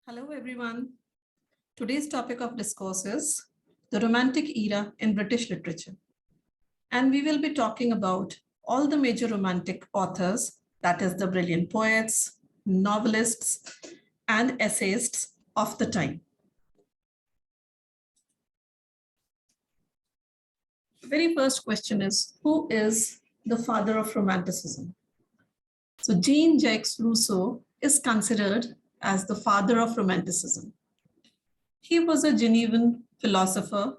Hello, everyone. Today's topic of discourse is the Romantic era in British literature. And we will be talking about all the major Romantic authors, that is, the brilliant poets, novelists, and essayists of the time. The very first question is, who is the father of Romanticism? So Jean-Jacques Rousseau is considered as the father of Romanticism. He was a Genevan philosopher,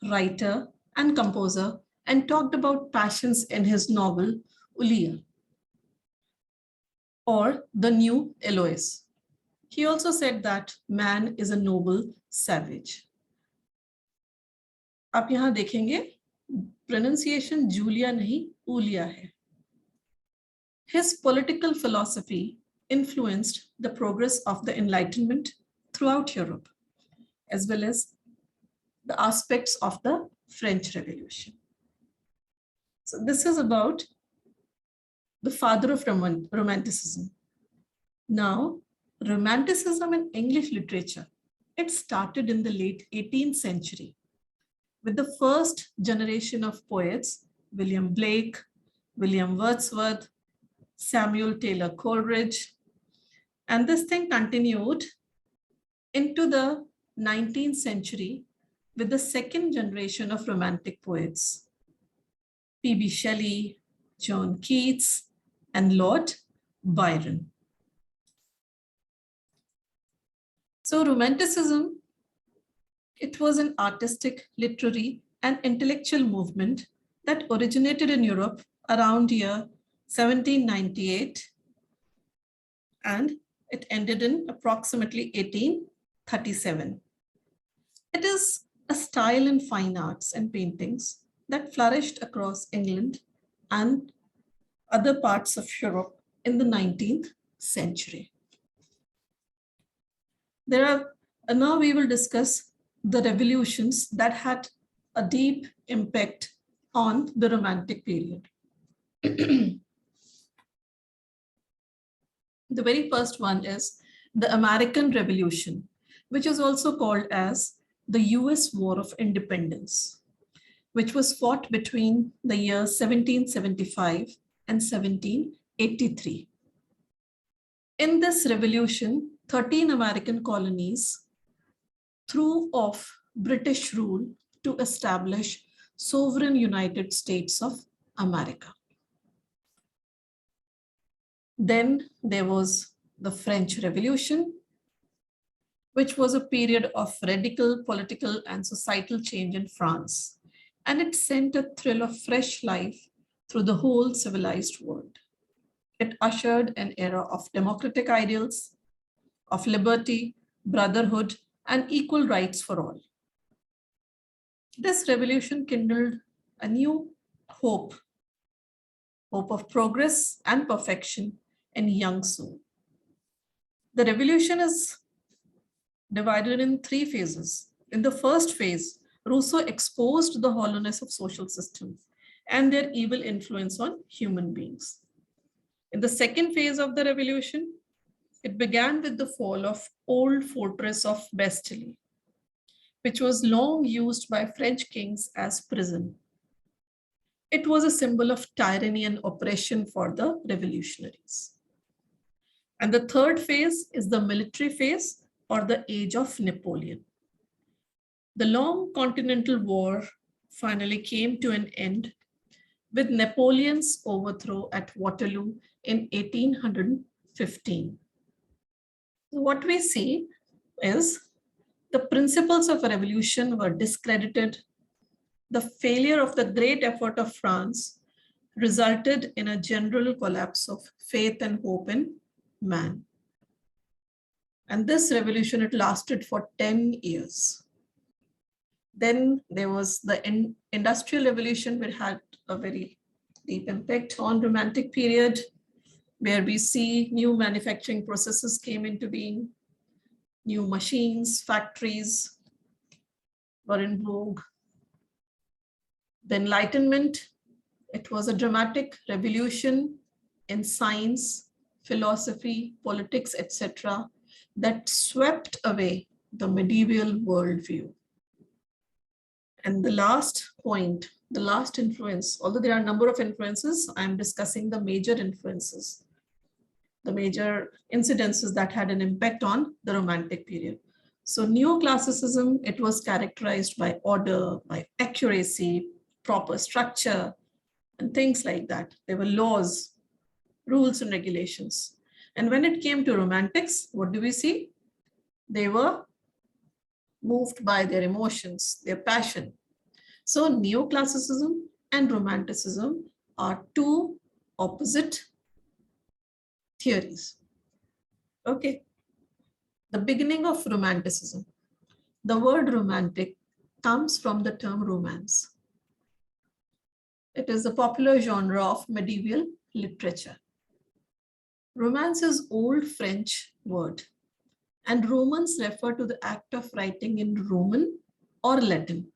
writer, and composer, and talked about passions in his novel Ulia, or The New Eloise. He also said that man is a noble savage. आप यहाँ देखेंगे pronunciation Julia नहीं Ulia है. His political philosophy influenced the progress of the Enlightenment throughout Europe, as well as the aspects of the French Revolution. So this is about the father of Romanticism. Now, Romanticism in English literature, it started in the late 18th century with the first generation of poets, William Blake, William Wordsworth, Samuel Taylor Coleridge, and this thing continued into the 19th century with the second generation of Romantic poets, P.B. Shelley, John Keats, and Lord Byron. So Romanticism, it was an artistic, literary, and intellectual movement that originated in Europe around year 1798, and it ended in approximately 1837. It is a style in fine arts and paintings that flourished across England and other parts of Europe in the 19th century. Now we will discuss the revolutions that had a deep impact on the Romantic period. The very first one is the American Revolution, which is also called as the US War of Independence, which was fought between the years 1775 and 1783. In this revolution, 13 American colonies threw off British rule to establish sovereign United States of America. Then there was the French Revolution, which was a period of radical political and societal change in France, and it sent a thrill of fresh life through the whole civilized world. It ushered an era of democratic ideals, of liberty, brotherhood, and equal rights for all. This revolution kindled a new hope of progress and perfection in young soul. The revolution is divided in three phases. In the first phase, Rousseau exposed the hollowness of social systems and their evil influence on human beings. In the second phase of the revolution, it began with the fall of old fortress of Bastille, which was long used by French kings as prison. It was a symbol of tyranny and oppression for the revolutionaries. And the third phase is the military phase, or the age of Napoleon. The long continental war finally came to an end with Napoleon's overthrow at Waterloo in 1815. So what we see is the principles of a revolution were discredited. The failure of the great effort of France resulted in a general collapse of faith and hope in man. And this revolution, it lasted for 10 years. Then there was the Industrial Revolution, which had a very deep impact on Romantic period, where we see new manufacturing processes came into being, new machines, factories were in vogue. The Enlightenment, it was a dramatic revolution in science, philosophy, politics, etc., that swept away the medieval worldview. And the last point, the last influence, although there are a number of influences, I'm discussing the major influences, the major incidences that had an impact on the Romantic period. So neoclassicism, it was characterized by order, by accuracy, proper structure, and things like that. There were laws, rules, and regulations. And when it came to romantics, what do we see? They were moved by their emotions, their passion. So neoclassicism and romanticism are two opposite theories. Okay. The beginning of romanticism. The word romantic comes from the term romance. It is a popular genre of medieval literature. Romance is old French word, and Romans refer to the act of writing in Roman or Latin.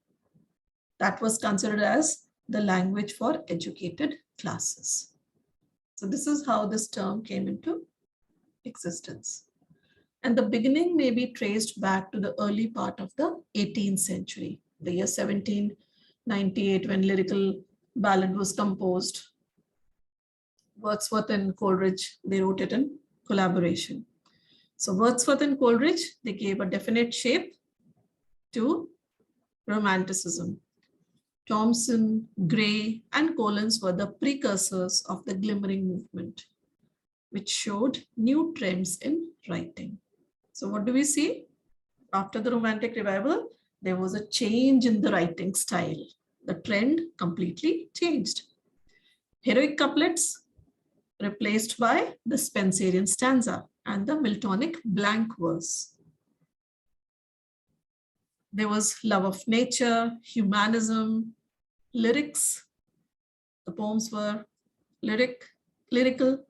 That was considered as the language for educated classes. So this is how this term came into existence. And the beginning may be traced back to the early part of the 18th century, the year 1798, when lyrical ballad was composed. Wordsworth and Coleridge, they wrote it in collaboration. So Wordsworth and Coleridge, they gave a definite shape to Romanticism. Thomson, Gray, and Collins were the precursors of the glimmering movement, which showed new trends in writing. So what do we see? After the Romantic revival, there was a change in the writing style. The trend completely changed. Heroic couplets replaced by the Spenserian stanza and the Miltonic blank verse. There was love of nature, humanism, lyrics. The poems were lyrical,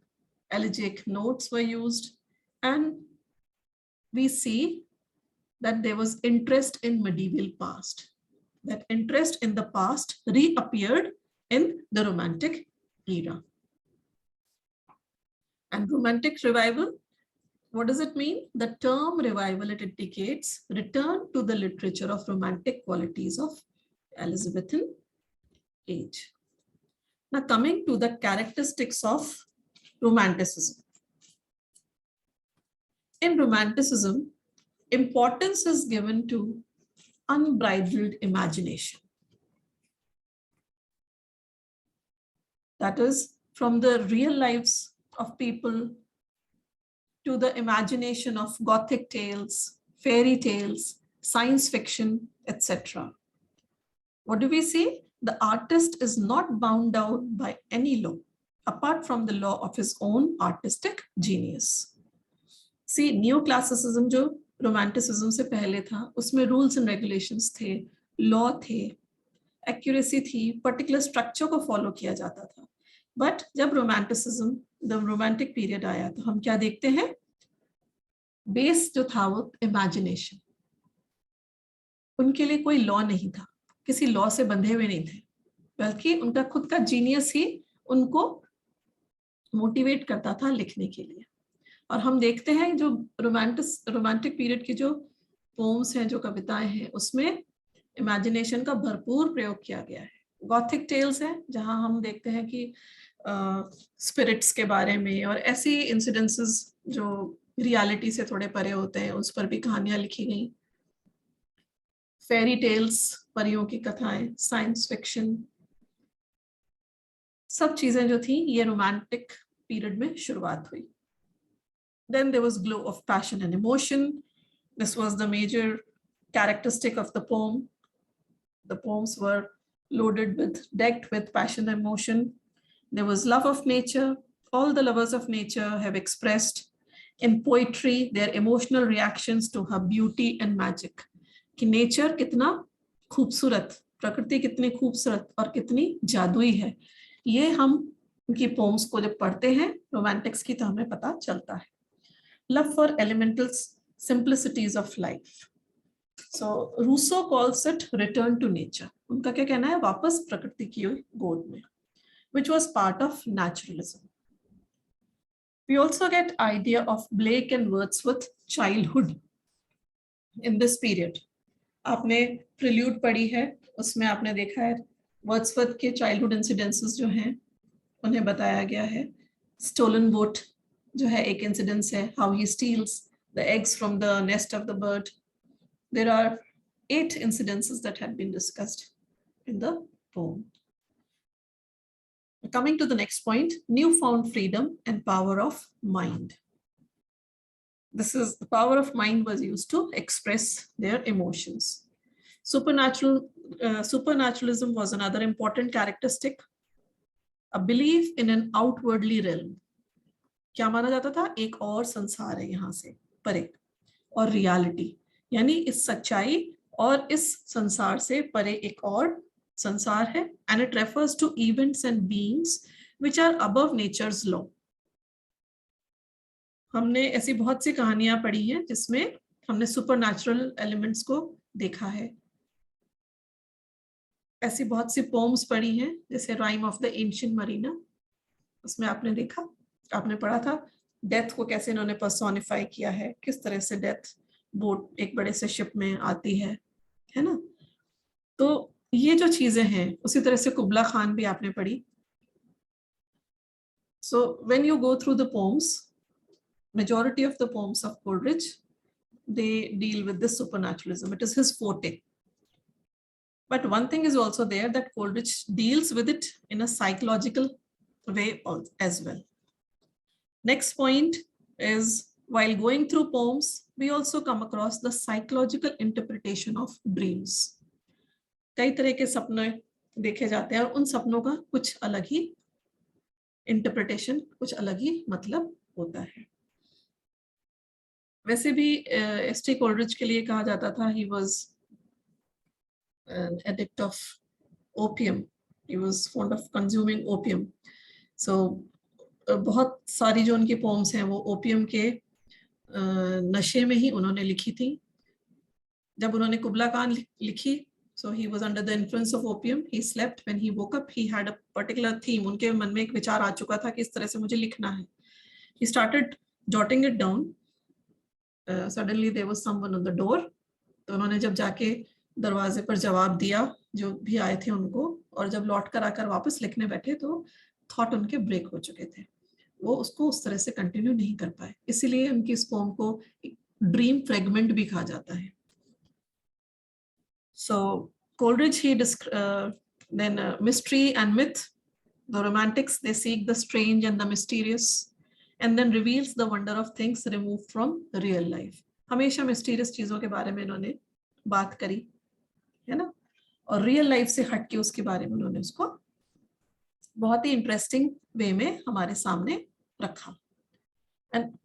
elegiac notes were used, and we see that there was interest in medieval past. That interest in the past reappeared in the Romantic era. And Romantic revival, what does it mean? The term revival, it indicates return to the literature of romantic qualities of Elizabethan age. Now coming to the characteristics of Romanticism. In Romanticism, importance is given to unbridled imagination. That is, from the real lives of people to the imagination of Gothic tales, fairy tales, science fiction, etc. What do we see? The artist is not bound down by any law, apart from the law of his own artistic genius. See, neoclassicism जो romanticism से पहले था, उसमें rules and regulations थे, law थे, accuracy थी, particular structure को follow किया जाता था. But जब romanticism, the romantic period आया, तो हम क्या देखते हैं? Base जो था वो imagination. उनके लिए कोई law नहीं था, किसी law से बंधे हुए नहीं थे, बल्कि उनका खुद का genius ही उनको motivate करता था लिखने के लिए. और हम देखते हैं जो रोमांटिक पीरियड की जो पोम्स हैं, जो कविताएं हैं, उसमें इमेजिनेशन का भरपूर प्रयोग किया गया है. गॉथिक टेल्स हैं जहां हम देखते हैं कि स्पिरिट्स के बारे में और ऐसी इंसिडेंसेस जो रियलिटी से थोड़े परे होते हैं, उस पर भी कहानियां लिखी गई. फेरी टेल्स, परियों की कथाएं, साइंस फिक्शन, सब चीजें जो थी ये रोमांटिक पीरियड में शुरुआत हुई. Then there was glow of passion and emotion. This was the major characteristic of the poem. The poems were decked with passion and emotion. There was love of nature. All the lovers of nature have expressed in poetry their emotional reactions to her beauty and magic. कि nature कितना खूबसूरत, प्रकृति कितनी खूबसूरत और कितनी जादुई है, ये हम उनकी पोम्स को जब पढ़ते हैं रोमांटिक्स की, तो हमें पता चलता है. Love for elemental simplicities of life. So Rousseau calls it return to nature. उनका क्या कहना है? वापस प्रकृति की गोद में, which was part of naturalism. We also get idea of Blake and Wordsworth childhood in this period. आपने प्रिल्यूड पढ़ी है, उसमें आपने देखा है वर्ड्सवर्थ के चाइल्डहुड इंसिडेंसेस जो हैं उन्हें बताया गया है. स्टोलन बोट जो है एक इंसिडेंस है, how he steals the eggs from the nest of the bird. There are 8 incidences that have been discussed in the poem. Coming to the next point, newfound freedom and power of mind. This is the power of mind was used to express their emotions. Supernaturalism was another important characteristic. A belief in an outwardly realm. क्या माना जाता था? एक और संसार है यहाँ से परे, और रियलिटी यानी इस सच्चाई और इस संसार से परे एक और संसार है. And it refers to events and beings which are above nature's law. हमने ऐसी बहुत सी कहानियां पढ़ी हैं जिसमें हमने सुपरनैचुरल एलिमेंट्स को देखा है. ऐसी बहुत सी पोम्स पढ़ी हैं, जैसे rhyme of the ancient Marina. उसमें आपने देखा, आपने पढ़ा था डेथ को कैसे इन्होंने पर्सोनिफाई किया है, किस तरह से डेथ बोट एक बड़े से शिप में आती है ना. तो ये जो चीजें हैं, उसी तरह से कुबला खान भी आपने पढ़ी. So when you go through the poems, majority of the poems of Coleridge, they deal with this supernaturalism. It is his forte. But one thing is also there, that Coleridge deals with it in a psychological way as well. Next point is, while going through poems, we also come across the psychological interpretation of dreams. कई तरह के सपने देखे जाते हैं और उन सपनों का कुछ अलग ही इंटरप्रिटेशन, कुछ अलग ही मतलब होता है. वैसे भी एस.टी. कोलरिज के लिए कहा जाता था, he was an addict of opium. He was fond of consuming opium. So बहुत सारी जो उनकी पोम्स हैं वो ओपियम के नशे में ही उन्होंने लिखी थी. जब उन्होंने कुबला खान लिखी, so he was under the influence of opium. He slept. When he woke up, he had a particular theme. उनके मन में एक विचार आ चुका था कि इस तरह से मुझे लिखना है. He started jotting it down. Suddenly there was someone on the door. तो उन्होंने जब जाके दरवाजे पर जवाब दिया जो भी आए थे उनको, और जब लौट कर आकर वापस लिखने बैठे तो थॉट उनके ब्रेक हो चुके थे. वो उसको उस तरह से कंटिन्यू नहीं कर पाए. इसीलिए उनकी इस पोम को ड्रीम फ्रेगमेंट भी कहा जाता है. So Coleridge, he then mystery and myth. The romantics, they seek the strange and the mysterious, and then reveals the wonder of things removed from real life. हमेशा mysterious चीजों के बारे में इन्होंने बात करी है ना, और रियल लाइफ से हटके उसके बारे में उन्होंने उसको बहुत ही इंटरेस्टिंग वे में हमारे सामने रखा. And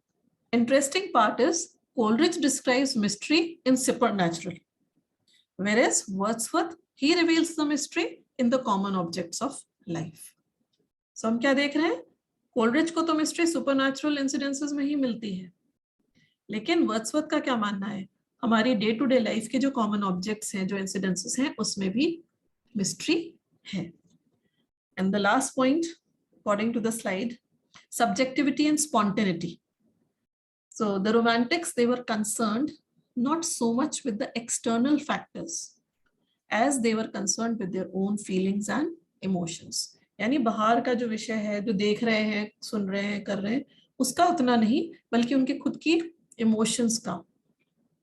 interesting part is Coleridge describes mystery in supernatural, whereas Wordsworth, he reveals the mystery in the common objects of life. So हम क्या देख रहे हैं? कोलरिज को तो मिस्ट्री सुपरनैचुरल इंसिडेंसेस में ही मिलती है, लेकिन वर्ड्सवर्थ का क्या मानना है? हमारी डे टू डे लाइफ के जो कॉमन ऑब्जेक्ट्स हैं, जो इंसिडेंसेस हैं, उसमें भी मिस्ट्री है. And the last point, according to the slide, subjectivity and spontaneity. So the romantics, they were concerned not so much with the external factors as they were concerned with their own feelings and emotions. यानी बाहर का जो विषय है, जो देख रहे हैं, सुन रहे हैं, कर रहे हैं, उसका उतना नहीं, बल्कि उनके खुद की इमोशंस का,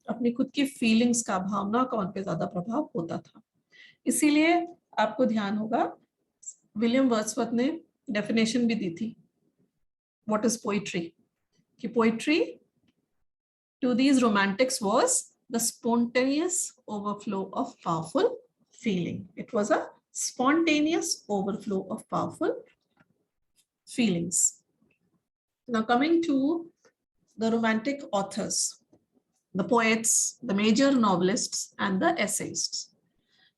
अपनी खुद की फीलिंग्स का, भावना का उन पे ज्यादा प्रभाव होता था. इसीलिए आपको ध्यान होगा विलियम वर्ड्सवर्थ ने डेफिनेशन भी दी थी व्हाट इज पोइट्री, कि poetry to these romantics was the spontaneous overflow of powerful feeling. It was a spontaneous overflow of powerful feelings. Now coming to the romantic authors, the poets, the major novelists, and the essayists.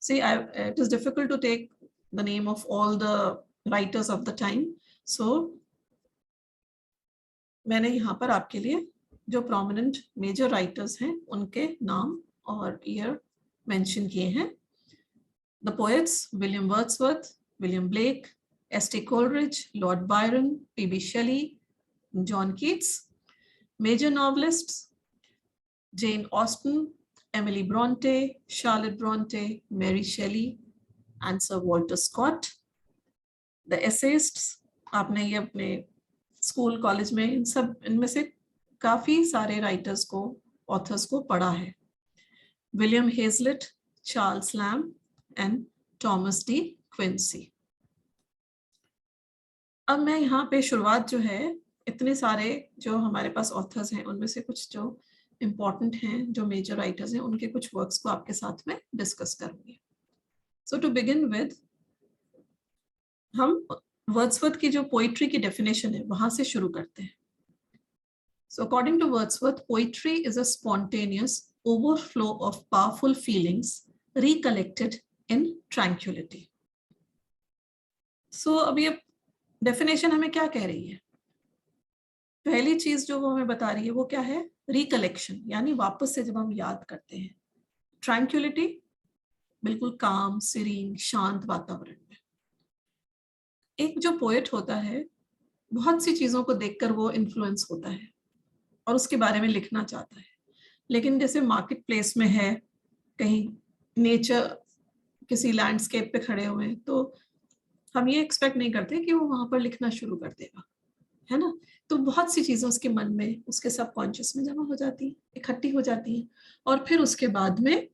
See, it is difficult to take the name of all the writers of the time. So मैंने यहाँ पर आपके लिए जो prominent major writers हैं उनके नाम और year mention किए हैं. The poets: William Wordsworth, William Blake, S.T. Coleridge, Lord Byron, P.B. Shelley, John Keats, major novelists, Jane Austen, Emily Bronte, Charlotte Bronte, Mary Shelley, and Sir Walter Scott. The essayists, आपने ये अपने school college में इनमें से काफी सारे writers को, authors को पढ़ा है. William Hazlitt, Charles Lamb and Thomas De Quincey. अब मैं यहाँ पे शुरुआत जो है, इतने सारे जो हमारे पास ऑथर्स हैं उनमें से कुछ जो इम्पोर्टेंट हैं, जो मेजर राइटर्स हैं, उनके कुछ वर्क्स को आपके साथ में डिस्कस करूंगी. सो टू बिगिन विद, हम वर्ड्सवर्थ की जो पोइट्री की डेफिनेशन है वहां से शुरू करते हैं. So according to Wordsworth, poetry is a spontaneous overflow of powerful feelings recollected in tranquillity. So अब ये डेफिनेशन हमें क्या कह रही है? पहली चीज जो वो हमें बता रही है वो क्या है? रिकलेक्शन, यानी वापस से जब हम याद करते हैं. ट्रैंक्विलिटी, बिल्कुल काम, सीरीन, शांत वातावरण में. एक जो पोएट होता है, बहुत सी चीजों को देखकर वो इन्फ्लुएंस होता है और उसके बारे में लिखना चाहता है. लेकिन जैसे मार्केट प्लेस में है, कहीं नेचर, किसी लैंडस्केप पे खड़े हुए हैं, तो हम ये एक्सपेक्ट नहीं करते कि वो वहां पर लिखना शुरू कर देगा, है ना. तो बहुत सी चीजें उसके मन में, उसके सबकॉन्शियस में जमा हो जाती है, इकट्ठी हो जाती है. और फिर उसके बाद में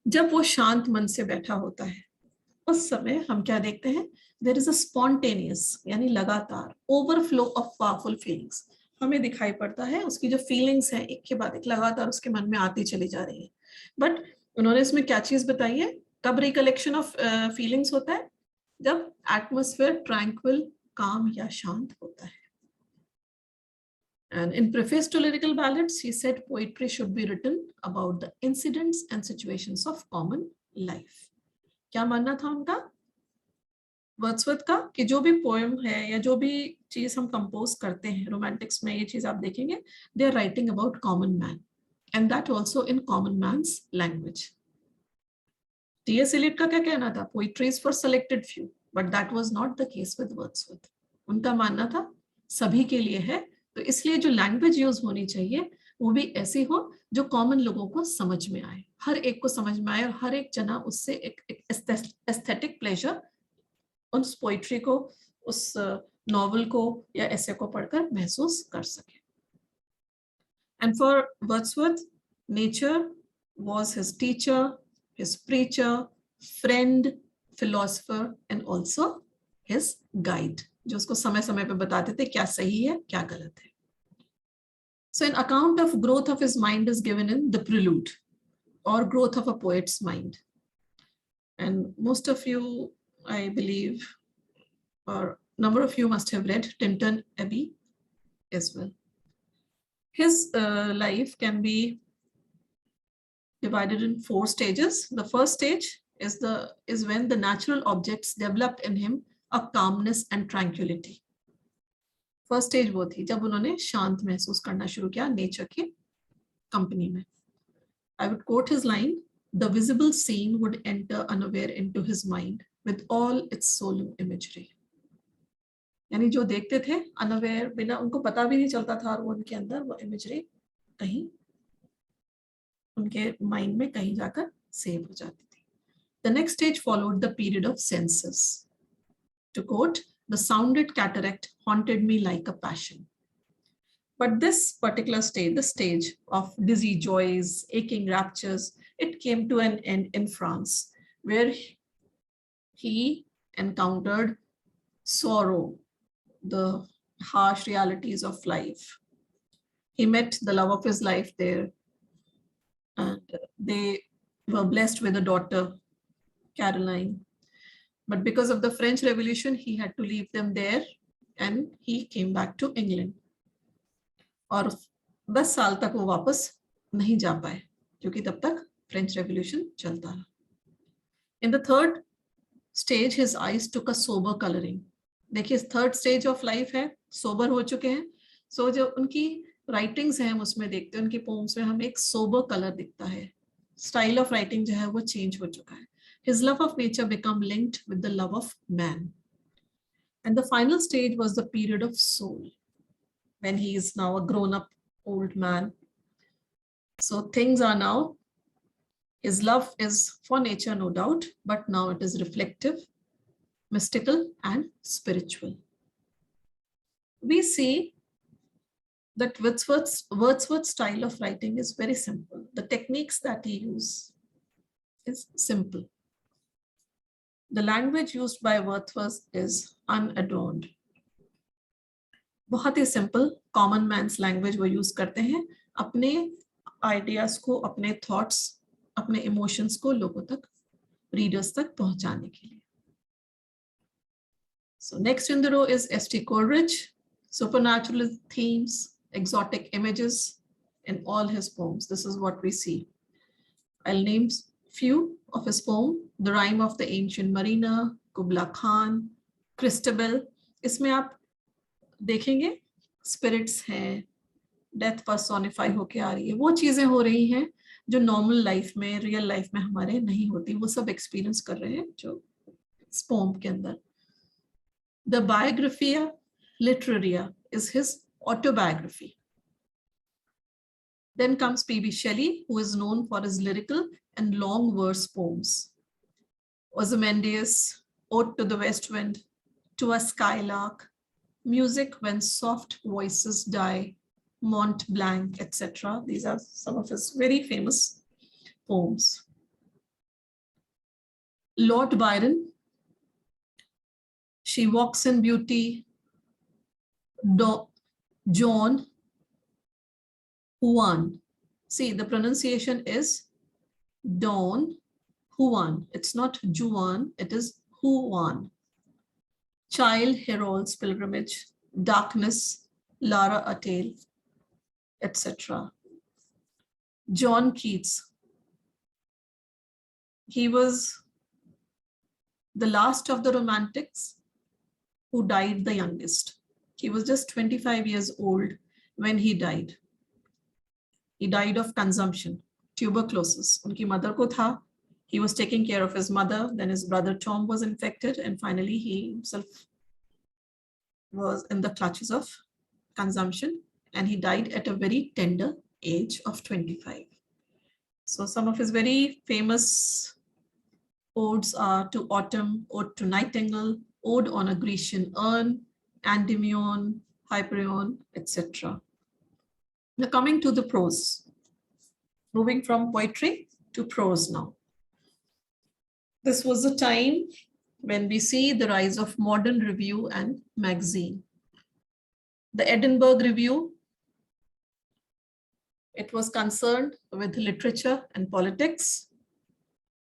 जब वो शांत मन से बैठा होता है, उस समय हम क्या देखते हैं? देयर इज अ स्पॉन्टेनियस, यानी लगातार ओवरफ्लो ऑफ पावरफुल फीलिंग्स हमें दिखाई पड़ता है. उसकी जो फीलिंग्स हैं एक के बाद एक लगातार उसके मन में आती चली जा रही है. बट उन्होंने इसमें क्या चीज बताई है? कब रिकलेक्शन ऑफ फीलिंग्स होता है? जब एटमॉस्फेयर ट्रैंक्विल, काम या शांत होता है. And in preface to lyrical ballads, he said poetry should be written about the incidents and situations of common life. क्या मानना था उनका, वर्ड्सवर्थ का, कि जो भी पोएम है या जो भी चीज हम कंपोज करते हैं रोमांटिक्स में, ये चीज आप देखेंगे, they are writing about common man, and that also in common man's language. T S. Eliot का क्या कहना था? Poetry is for selected few, but that was not the case with Wordsworth. उनका मानना था सभी के लिए है, तो इसलिए जो लैंग्वेज यूज होनी चाहिए वो भी ऐसी हो जो कॉमन लोगों को समझ में आए, हर एक को समझ में आए, और हर एक जना उससे एक एस्थेटिक प्लेजर उस पोइट्री को, उस नॉवल को या ऐसे को पढ़कर महसूस कर सके. And for Wordsworth, nature was his teacher, his preacher, friend, philosopher, and also his guide, जो उसको समय समय पे बताते थे क्या सही है, क्या गलत है. So an account of growth of his mind is given in The Prelude, or Growth of a Poet's Mind. And most of you, I believe, or number of you must have read Tintin Abbey as well. His life can be divided in 4 stages. The first stage is when the natural objects developed in him a calmness and tranquility. First stage वो थी जब उन्होंने शांत महसूस करना शुरू किया nature की कंपनी में. I would quote his line, the visible scene would enter unaware into his mind with all its solemn imagery. यानी जो देखते थे अनअवेयर, बिना उनको पता भी नहीं चलता था, और वो उनके अंदर वो इमेजरी कहीं उनके माइंड में कहीं जाकर सेव हो जाती थी. The next stage followed the period of senses. To quote, the sounded cataract haunted me like a passion. But this particular stage, the stage of dizzy joys, aching raptures, it came to an end in France, where he encountered sorrow, the harsh realities of life. He met the love of his life there, and they were blessed with a daughter, Caroline. But because of the French Revolution, he had to leave them there and he came back to England. और 10 साल तक वो वापस नहीं जा पाए क्योंकि तब तक फ्रेंच रेवोल्यूशन चलता रहा. In the third stage, his eyes took a sober coloring. देखिए, थर्ड स्टेज ऑफ लाइफ है, सोबर हो चुके हैं. सो जो उनकी राइटिंग्स हैं हम उसमें देखते हैं, उनकी पोम्स में हमें एक सोबर कलर दिखता है. स्टाइल ऑफ राइटिंग जो है वो चेंज हो चुका है. His love of nature became linked with the love of man. And the final stage was the period of soul. when he is now a grown-up old man. So things are now, his love is for nature, no doubt, but now it is reflective, mystical, and spiritual. We see that Wordsworth's style of writing is very simple. The techniques that he uses is simple. The language used by Wordsworth is unadorned. बहुत ही simple common man's language वो use करते हैं अपने ideas को, अपने thoughts, अपने emotions को लोगों तक, रीडर्स तक पहुंचाने के लिए. So next in the row is S.T. Coleridge. Supernatural themes, exotic images in all his poems. This is what we see. I'll name few of his poems. The Rime of the Ancient Mariner, Kubla Khan, Christabel. इसमें आप देखेंगे spirits हैं, death personify होके आ रही है, वो चीजें हो रही हैं जो नॉर्मल लाइफ में, रियल लाइफ में हमारे नहीं होती, वो सब एक्सपीरियंस कर रहे हैं जो पोम के अंदर. The Biographia Literaria is his autobiography. Then comes P.B. Shelley, who is known for his lyrical and long verse poems. Ozymandias, Ode to the West Wind, To a Skylark, Music When Soft Voices Die, Mont Blanc, etc. These are some of his very famous poems. Lord Byron, She Walks in Beauty, John Juan. See, the pronunciation is Don Juan. It's not Juan, it is Juan. Child Herold's Pilgrimage, Darkness, Lara a Tale, etc. John Keats. He was the last of the Romantics who died the youngest. He was just 25 years old when he died. He died of consumption, tuberculosis. Unki mother ko tha. He was taking care of his mother. Then his brother Tom was infected, and finally he himself was in the clutches of consumption, and he died at a very tender age of 25. So some of his very famous odes are To Autumn, Ode to Nightingale, Ode on a Grecian Urn, Endymion, Hyperion, etc. Now coming to the prose, moving from poetry to prose now. This was a time when we see the rise of modern review and magazine. The Edinburgh Review, it was concerned with literature and politics.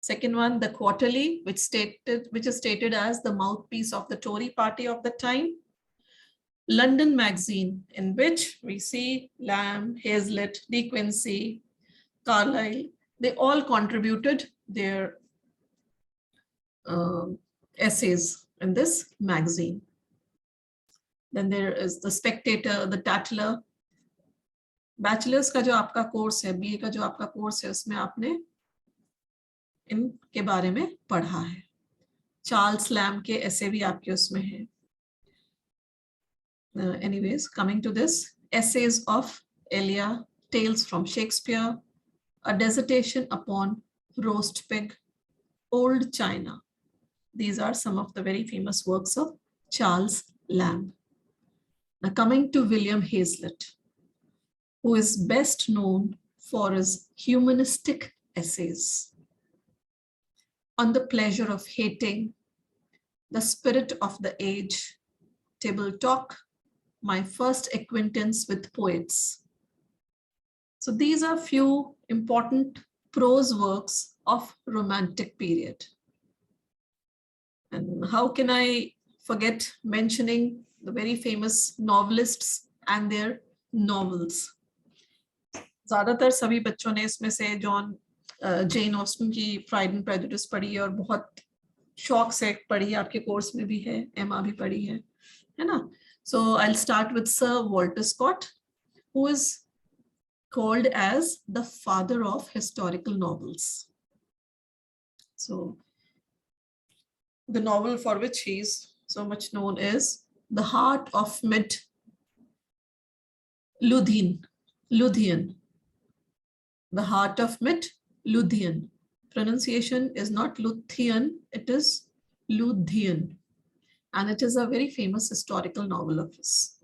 Second one, the Quarterly, which is stated as the mouthpiece of the Tory party of the time. London Magazine, in which we see Lamb, Hazlitt, De Quincey, Carlyle, they all contributed their essays in this magazine. Then there is the Spectator, the Tatler. Bachelor's का जो आपका course है, BA का जो आपका course है, उसमें आपने इनके बारे में पढ़ा है. चार्ल्स लैम्ब के ऐसे भी आपके उसमें हैं. Anyways, coming to this, essays of Elia, Tales from Shakespeare, A Dissertation upon Roast Pig, Old China. These are some of the very famous works of Charles Lamb. Now coming to William Hazlitt, who is best known for his humanistic essays on the pleasure of hating, the spirit of the age, table talk, my first acquaintance with poets. So these are few important prose works of Romantic period. And how can I forget mentioning the very famous novelists and their novels? ज़्यादातर सभी बच्चों ने इसमें से Jane Austen की pride and prejudice पढ़ी है और बहुत शौक से पढ़ी है, आपके कोर्स में भी है, एमा भी पढ़ी है ना? So I'll start with Sir Walter Scott, who is called as the father of historical novels. So the novel for which he is so much known is The Heart of Luthean. The heart of myth, Luthean. Pronunciation is not Luthean, it is Luthean. And it is a very famous historical novel of his.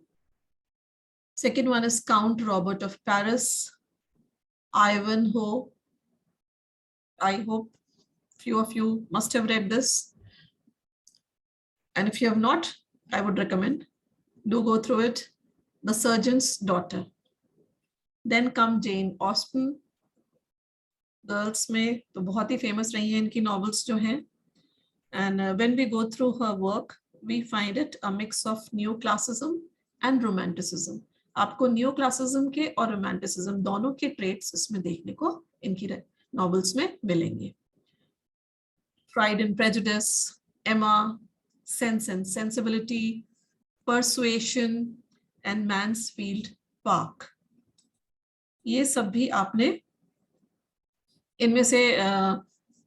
Second one is Count Robert of Paris, Ivanhoe. I hope few of you must have read this. And if you have not, I would recommend, do go through it. The Surgeon's Daughter. Then come Jane Austen. Girls में तो बहुत ही famous रही है इनकी novels जो हैं. And when we go through her work, we find it a mix of neoclassicism and romanticism. आपको neoclassicism के और romanticism दोनों के traits इसमें देखने को इनकी नॉवेल्स में मिलेंगे. Pride and Prejudice, Emma, Sense and Sensibility, Persuasion and Mansfield Park. ये सब भी आपने इनमें से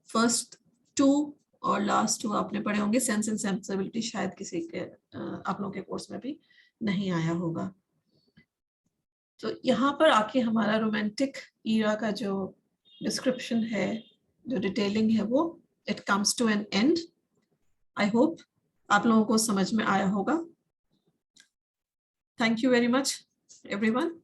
फर्स्ट 2 और लास्ट 2 आपने पढ़े होंगे. सेंस एंड सेंसिबिलिटी शायद किसी के आप लोगों के कोर्स में भी नहीं आया होगा. तो यहाँ पर आके हमारा रोमांटिक ईरा का जो डिस्क्रिप्शन है, जो डिटेलिंग है, वो it comes to an end. I hope आप लोगों को समझ में आया होगा. Thank you very much everyone.